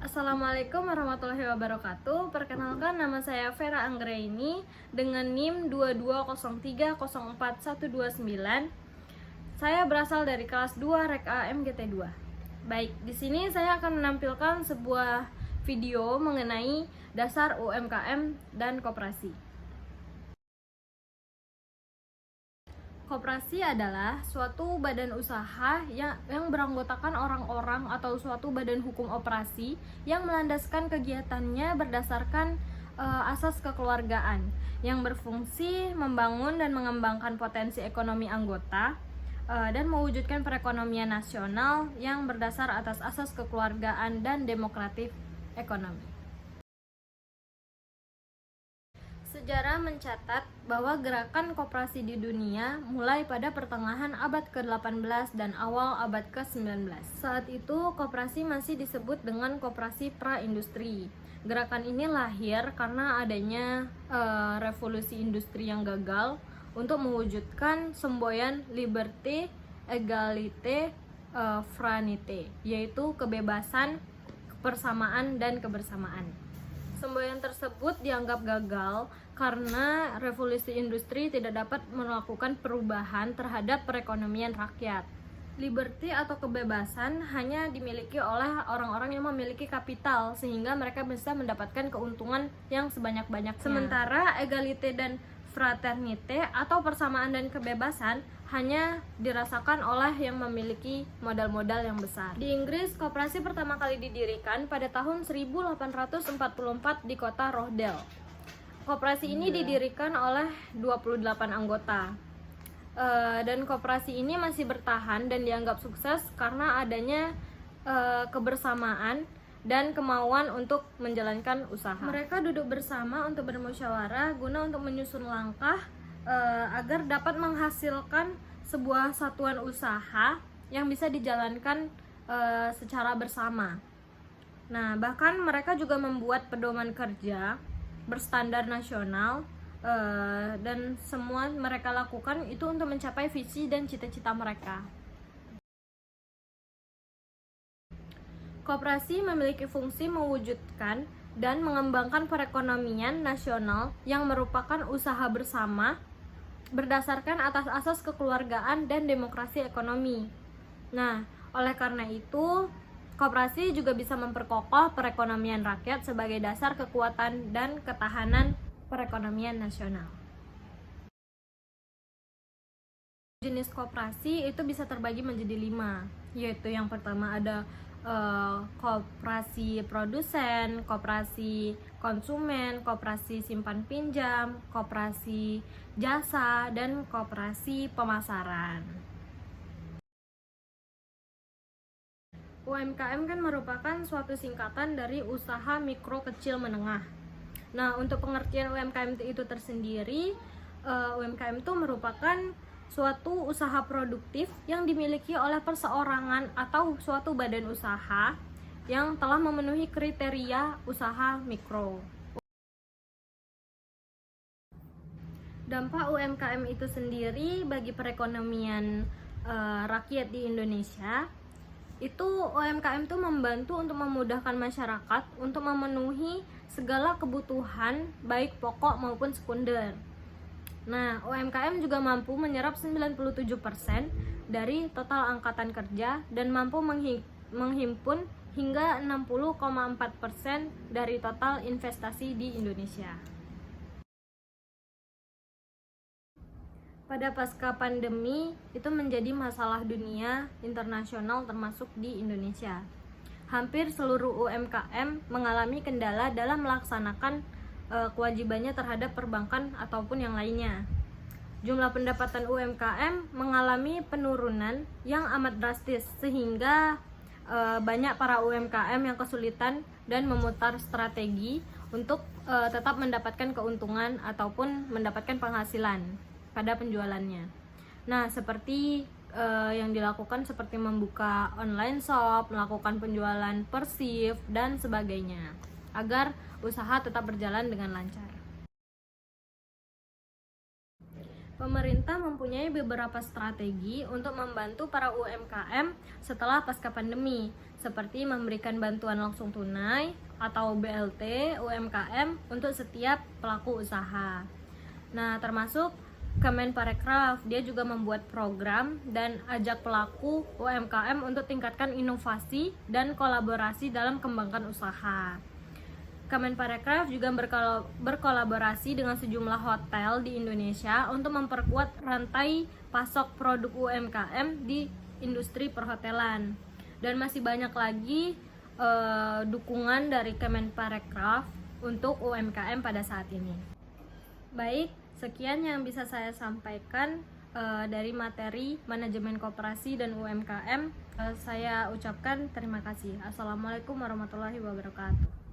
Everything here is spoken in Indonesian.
Assalamualaikum warahmatullahi wabarakatuh. Perkenalkan, nama saya Vera Anggraini dengan NIM 2203041129. Saya berasal dari kelas 2 Rek A MGT2. Baik, di sini saya akan menampilkan sebuah video mengenai dasar UMKM dan koperasi. Koperasi adalah suatu badan usaha yang beranggotakan orang-orang atau suatu badan hukum operasi yang melandaskan kegiatannya berdasarkan asas kekeluargaan yang berfungsi membangun dan mengembangkan potensi ekonomi anggota dan mewujudkan perekonomian nasional yang berdasar atas asas kekeluargaan dan demokratif ekonomi. Sejarah mencatat bahwa gerakan koperasi di dunia mulai pada pertengahan abad ke-18 dan awal abad ke-19. Saat itu, koperasi masih disebut dengan koperasi pra-industri. Gerakan ini lahir karena adanya revolusi industri yang gagal untuk mewujudkan semboyan liberté, égalité, fraternité, yaitu kebebasan, kebersamaan, dan kebersamaan. Semboyan tersebut dianggap gagal karena revolusi industri tidak dapat melakukan perubahan terhadap perekonomian rakyat. Liberty atau kebebasan hanya dimiliki oleh orang-orang yang memiliki kapital sehingga mereka bisa mendapatkan keuntungan yang sebanyak-banyaknya. Sementara egalite dan fraternité atau persamaan dan kebebasan hanya dirasakan oleh yang memiliki modal-modal yang besar. Di Inggris, koperasi pertama kali didirikan pada tahun 1844 di kota Rochdale. Koperasi ini didirikan oleh 28 anggota. Dan koperasi ini masih bertahan dan dianggap sukses karena adanya kebersamaan dan kemauan untuk menjalankan usaha. Mereka duduk bersama untuk bermusyawarah guna untuk menyusun langkah agar dapat menghasilkan sebuah satuan usaha yang bisa dijalankan secara bersama. Nah, bahkan mereka juga membuat pedoman kerja berstandar nasional dan semua mereka lakukan itu untuk mencapai visi dan cita-cita mereka. Koperasi memiliki fungsi mewujudkan dan mengembangkan perekonomian nasional yang merupakan usaha bersama berdasarkan atas asas kekeluargaan dan demokrasi ekonomi. Nah, oleh karena itu, koperasi juga bisa memperkokoh perekonomian rakyat sebagai dasar kekuatan dan ketahanan perekonomian nasional. Jenis koperasi itu bisa terbagi menjadi 5, yaitu yang pertama ada koperasi produsen, koperasi konsumen, koperasi simpan pinjam, koperasi jasa, dan koperasi pemasaran. UMKM kan merupakan suatu singkatan dari usaha mikro kecil menengah. Nah, untuk pengertian UMKM itu tersendiri, UMKM itu merupakan suatu usaha produktif yang dimiliki oleh perseorangan atau suatu badan usaha yang telah memenuhi kriteria usaha mikro. Dampak UMKM itu sendiri bagi perekonomian rakyat di Indonesia, itu UMKM itu membantu untuk memudahkan masyarakat untuk memenuhi segala kebutuhan baik pokok maupun sekunder. Nah, UMKM juga mampu menyerap 97% dari total angkatan kerja dan mampu menghimpun hingga 60,4% dari total investasi di Indonesia. Pada pasca pandemi, itu menjadi masalah dunia internasional termasuk di Indonesia. Hampir seluruh UMKM mengalami kendala dalam melaksanakan kewajibannya terhadap perbankan ataupun yang lainnya. Jumlah pendapatan UMKM mengalami penurunan yang amat drastis sehingga banyak para UMKM yang kesulitan dan memutar strategi untuk tetap mendapatkan keuntungan ataupun mendapatkan penghasilan pada penjualannya. Nah, seperti yang dilakukan seperti membuka online shop, melakukan penjualan per shift dan sebagainya agar usaha tetap berjalan dengan lancar. Pemerintah mempunyai beberapa strategi untuk membantu para UMKM setelah pasca pandemi, seperti memberikan bantuan langsung tunai atau BLT UMKM untuk setiap pelaku usaha. Nah, termasuk Kemenparekraf, dia juga membuat program dan ajak pelaku UMKM untuk tingkatkan inovasi dan kolaborasi dalam kembangkan usaha. Kemenparekraf juga berkolaborasi dengan sejumlah hotel di Indonesia untuk memperkuat rantai pasok produk UMKM di industri perhotelan. Dan masih banyak lagi dukungan dari Kemenparekraf untuk UMKM pada saat ini. Baik, sekian yang bisa saya sampaikan dari materi manajemen koperasi dan UMKM. Saya ucapkan terima kasih. Assalamualaikum warahmatullahi wabarakatuh.